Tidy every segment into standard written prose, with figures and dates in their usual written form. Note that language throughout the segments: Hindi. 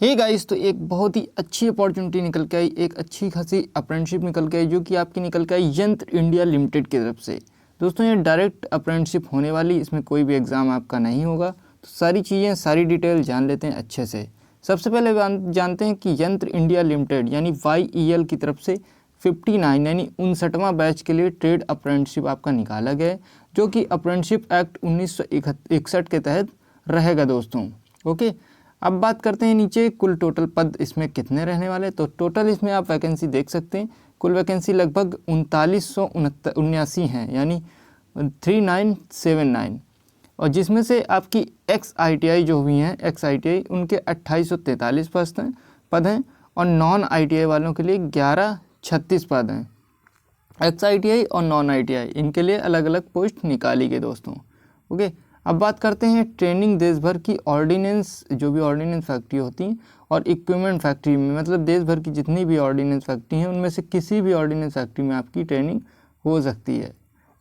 हे गाइस, तो एक बहुत ही अच्छी अपॉर्चुनिटी निकल के आई, एक अच्छी खासी अप्रेंटिसशिप निकल के आई जो कि आपकी निकल के आई यंत्र इंडिया लिमिटेड की तरफ से। दोस्तों, ये डायरेक्ट अप्रेंटिसशिप होने वाली, इसमें कोई भी एग्ज़ाम आपका नहीं होगा। तो सारी चीज़ें, सारी डिटेल जान लेते हैं अच्छे से। सबसे पहले जानते हैं कि यंत्र इंडिया लिमिटेड यानी YEL की तरफ से 59 यानी 59वां बैच के लिए ट्रेड अप्रेंटिसशिप आपका निकाला गया है, जो कि अप्रेंटिसशिप एक्ट 1961 के तहत रहेगा दोस्तों। ओके, अब बात करते हैं नीचे कुल टोटल पद इसमें कितने रहने वाले। तो टोटल इसमें आप वैकेंसी देख सकते हैं, कुल वैकेंसी लगभग 3979 हैं यानी 3979, और जिसमें से आपकी XITI जो हुई हैं, XITI उनके 2843 पद हैं और नॉन ITI वालों के लिए 1136 पद हैं। XITI और नॉन ITI इनके लिए अलग अलग पोस्ट निकाली गई दोस्तों। ओके, अब बात करते हैं ट्रेनिंग देश भर की ऑर्डिनेंस, जो भी ऑर्डिनेंस फैक्ट्री होती हैं और इक्विपमेंट फैक्ट्री में, मतलब देश भर की जितनी भी ऑर्डिनेंस फैक्ट्री हैं उनमें से किसी भी ऑर्डिनेंस फैक्ट्री में आपकी ट्रेनिंग हो सकती है।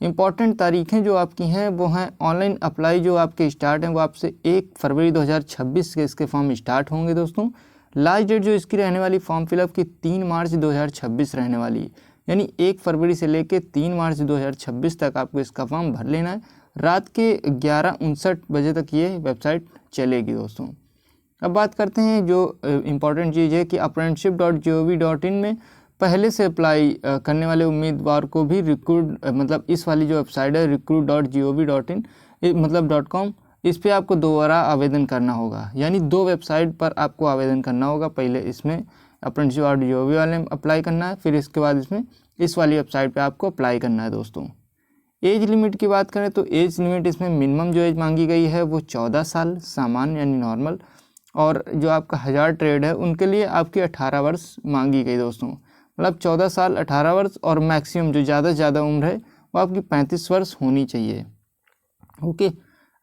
इंपॉर्टेंट तारीखें जो आपकी हैं वो हैं ऑनलाइन अप्लाई जो आपके स्टार्ट हैं वो आपसे 1 फरवरी 2026 के इसके फॉर्म स्टार्ट होंगे दोस्तों। लास्ट डेट जो इसकी रहने वाली फॉर्म फिलअप की 3 मार्च 2026 रहने वाली है, यानी 1 फरवरी से लेकर 3 मार्च 2026 तक आपको इसका फॉर्म भर लेना है। रात के 11:59 बजे तक ये वेबसाइट चलेगी दोस्तों। अब बात करते हैं जो इम्पॉर्टेंट चीज़ है कि apprenticeship.gov.in में पहले से अप्लाई करने वाले उम्मीदवार को भी रिक्रूट, मतलब इस वाली जो वेबसाइट है recruit.gov.in मतलब .com, इस पर आपको दोबारा आवेदन करना होगा, यानी 2 वेबसाइट पर आपको आवेदन करना होगा। पहले इसमें apprenticeship.gov वाले में अप्लाई करना है, फिर इसके बाद इसमें इस वाली वेबसाइट पे आपको अप्लाई करना है दोस्तों। एज लिमिट की बात करें तो एज लिमिट इसमें मिनिमम जो एज मांगी गई है वो 14 साल सामान्य यानी नॉर्मल, और जो आपका 1000 ट्रेड है उनके लिए आपकी 18 वर्ष मांगी गई दोस्तों। मतलब 14 साल 18 वर्ष, और मैक्सिमम जो ज़्यादा से ज़्यादा उम्र है वो आपकी 35 वर्ष होनी चाहिए। ओके,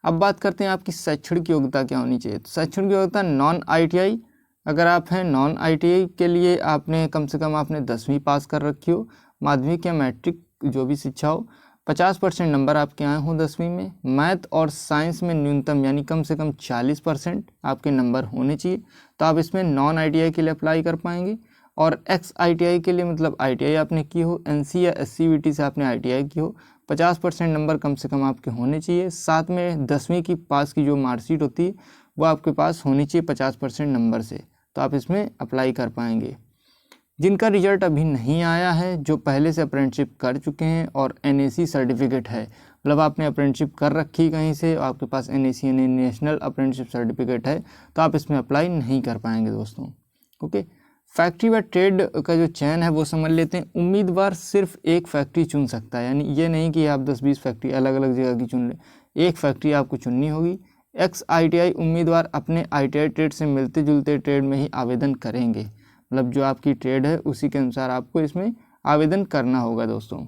अब बात करते हैं आपकी शैक्षणिक योग्यता क्या होनी चाहिए। तो शैक्षणिक योग्यता नॉन ITI, अगर आप हैं नॉन ITI के लिए आपने कम से कम आपने 10वीं पास कर रखी हो, माध्यमिक या मैट्रिक जो भी शिक्षा हो, 50% नंबर आपके आए हों 10वीं में। मैथ और साइंस में न्यूनतम यानी कम से कम 40% आपके नंबर होने चाहिए, तो आप इसमें नॉन ITI के लिए अप्लाई कर पाएंगे। और XITI के लिए मतलब ITI आपने की हो, NC या SCVT से आपने ITI की हो, 50% नंबर कम से कम आपके होने चाहिए। साथ में 10वीं की पास की जो मार्कशीट होती है वो आपके पास होनी चाहिए 50% नंबर से, तो आप इसमें अप्लाई कर पाएंगे। जिनका रिजल्ट अभी नहीं आया है, जो पहले से अप्रेंटिसशिप कर चुके हैं और NAC सर्टिफिकेट है, मतलब आपने अप्रेंटिसशिप कर रखी कहीं से, आपके पास NAC यानी नेशनल अप्रेंटिसशिप सर्टिफिकेट है, तो आप इसमें अप्लाई नहीं कर पाएंगे दोस्तों। ओके, फैक्ट्री व ट्रेड का जो चयन है वो समझ लेते हैं। उम्मीदवार सिर्फ एक फैक्ट्री चुन सकता है, यानी ये नहीं कि आप 10-20 फैक्ट्री अलग अलग जगह की चुन लें, एक फैक्ट्री आपको चुननी होगी। XITI उम्मीदवार अपने ITI ट्रेड से मिलते जुलते ट्रेड में ही आवेदन करेंगे, मतलब जो आपकी ट्रेड है उसी के अनुसार आपको इसमें आवेदन करना होगा दोस्तों,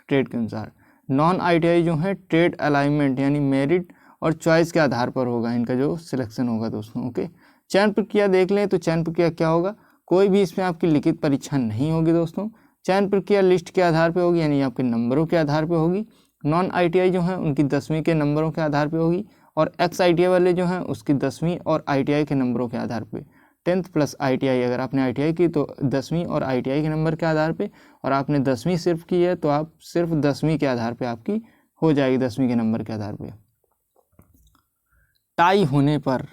ट्रेड के अनुसार। नॉन ITI जो है ट्रेड अलाइनमेंट यानी मेरिट और चॉइस के आधार पर होगा इनका जो सिलेक्शन होगा दोस्तों। ओके, चयन प्रक्रिया देख लें तो चयन प्रक्रिया क्या होगा। कोई भी इसमें आपकी लिखित परीक्षा नहीं होगी दोस्तों। चयन प्रक्रिया लिस्ट के आधार पर होगी, यानी आपके नंबरों के आधार पर होगी। नॉन ITI जो है उनकी 10वीं के नंबरों के आधार पर होगी, और XITI वाले जो हैं उसकी 10वीं और ITI के नंबरों के आधार पर। 10th प्लस ITI, अगर आपने ITI की तो 10वीं और ITI के नंबर के आधार पे, और आपने 10वीं सिर्फ की है तो आप सिर्फ 10वीं के आधार पे आपकी हो जाएगी, 10वीं के नंबर के आधार पे। टाई होने पर,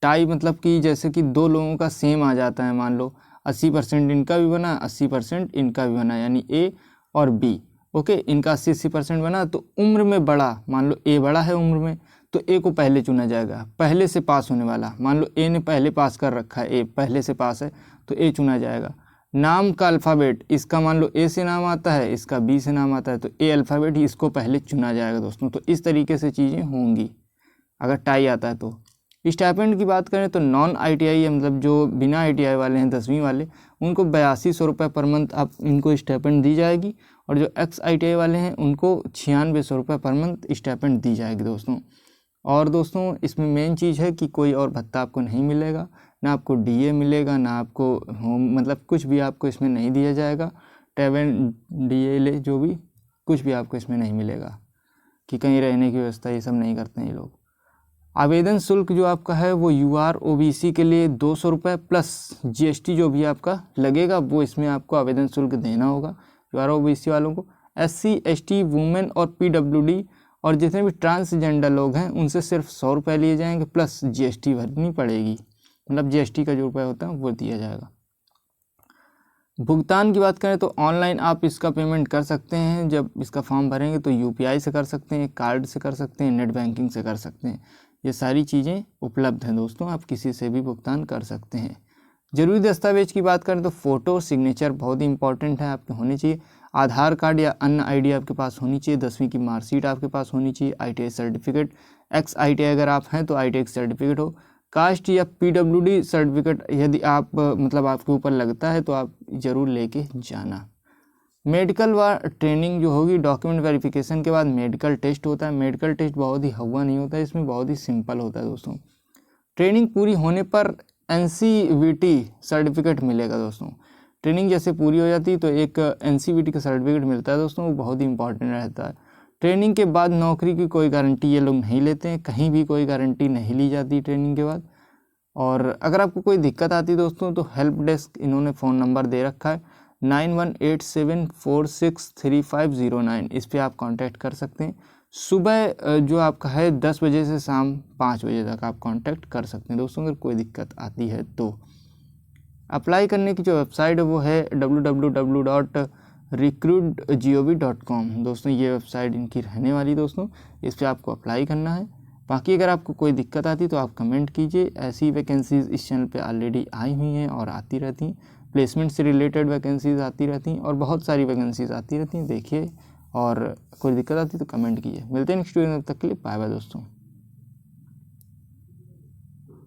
टाई मतलब कि जैसे कि 2 लोगों का सेम आ जाता है, मान लो 80% इनका भी बना 80% इनका भी बना, यानी A और B। ओके, इनका 80% बना, तो उम्र में बड़ा, मान लो A बड़ा है उम्र में, तो A को पहले चुना जाएगा, पहले से पास होने वाला। मान लो A ने पहले पास कर रखा है, A पहले से पास है तो A चुना जाएगा। नाम का अल्फ़ाबेट, इसका मान लो A से नाम आता है, इसका B से नाम आता है, तो A अल्फ़ाबेट ही इसको पहले चुना जाएगा दोस्तों। तो इस तरीके से चीज़ें होंगी अगर टाई आता है तो। स्टाइपेंड की बात करें तो नॉन ITI मतलब जो बिना ITI वाले हैं 10वीं वाले, उनको 8200 रुपये पर मंथ आप इनको स्टाइपेंड दी जाएगी, और जो XITI वाले हैं उनको 9600 रुपये पर मंथ स्टाइपेंड दी जाएगी दोस्तों। और दोस्तों इसमें मेन चीज़ है कि कोई और भत्ता आपको नहीं मिलेगा, ना आपको DA मिलेगा, ना आपको होम, मतलब कुछ भी आपको इसमें नहीं दिया जाएगा। टैवन DA ले जो भी, कुछ भी आपको इसमें नहीं मिलेगा, कि कहीं रहने की व्यवस्था, ये सब नहीं करते हैं ये लोग। आवेदन शुल्क जो आपका है वो UR OBC के लिए 200 रुपये प्लस GST जो भी आपका लगेगा वो इसमें आपको आवेदन शुल्क देना होगा UR OBC वालों को। SC ST वुमेन और PWD और जितने भी ट्रांसजेंडर लोग हैं उनसे सिर्फ 100 रुपये लिए जाएंगे प्लस GST भरनी पड़ेगी, मतलब GST का जो रुपये होता है वो दिया जाएगा। भुगतान की बात करें तो ऑनलाइन आप इसका पेमेंट कर सकते हैं। जब इसका फॉर्म भरेंगे तो UPI से कर सकते हैं, कार्ड से कर सकते हैं, नेट बैंकिंग से कर सकते हैं। ये सारी चीज़ें उपलब्ध हैं दोस्तों, आप किसी से भी भुगतान कर सकते हैं। जरूरी दस्तावेज की बात करें तो फ़ोटो सिग्नेचर बहुत ही इंपॉर्टेंट है, आपके होने चाहिए। आधार कार्ड या अन्य ID आपके पास होनी चाहिए। 10वीं की मार्कशीट आपके पास होनी चाहिए। ITI सर्टिफिकेट, XITI अगर आप हैं तो ITI सर्टिफिकेट हो। कास्ट या PWD सर्टिफिकेट यदि आप मतलब आपके ऊपर लगता है तो आप ज़रूर लेके जाना। मेडिकल व ट्रेनिंग जो होगी, डॉक्यूमेंट वेरिफिकेशन के बाद मेडिकल टेस्ट होता है। मेडिकल टेस्ट बहुत ही हवा नहीं होता है, इसमें बहुत ही सिंपल होता है दोस्तों। ट्रेनिंग पूरी होने पर NCVT सर्टिफिकेट मिलेगा दोस्तों। ट्रेनिंग जैसे पूरी हो जाती है तो एक NCVT का सर्टिफिकेट मिलता है दोस्तों, वो बहुत ही इंपॉर्टेंट रहता है। ट्रेनिंग के बाद नौकरी की कोई गारंटी ये लोग नहीं लेते हैं, कहीं भी कोई गारंटी नहीं ली जाती ट्रेनिंग के बाद। और अगर आपको कोई दिक्कत आती है दोस्तों तो हेल्प डेस्क इन्होंने फ़ोन नंबर दे रखा है 9187463509, इस पे आप कांटेक्ट कर सकते हैं। सुबह जो आपका है 10 बजे से शाम 5 बजे तक आप कांटेक्ट कर सकते हैं दोस्तों, अगर कोई दिक्कत आती है तो। अप्लाई करने की जो वेबसाइट है वो है www.recruitgov.com दोस्तों, ये वेबसाइट इनकी रहने वाली दोस्तों, इस पर आपको अप्लाई करना है। बाकी अगर आपको कोई दिक्कत आती तो आप कमेंट कीजिए। ऐसी वैकेंसीज़ इस चैनल पे ऑलरेडी आई हुई हैं और आती रहती हैं। प्लेसमेंट से रिलेटेड वैकेंसीज़ आती रहती हैं और बहुत सारी वैकेंसीज़ आती रहती हैं, देखिए। और कोई दिक्कत आती तो कमेंट कीजिए। मिलते हैं नेक्स्ट वीडियो में, तब तक के लिए बाय बाय दोस्तों।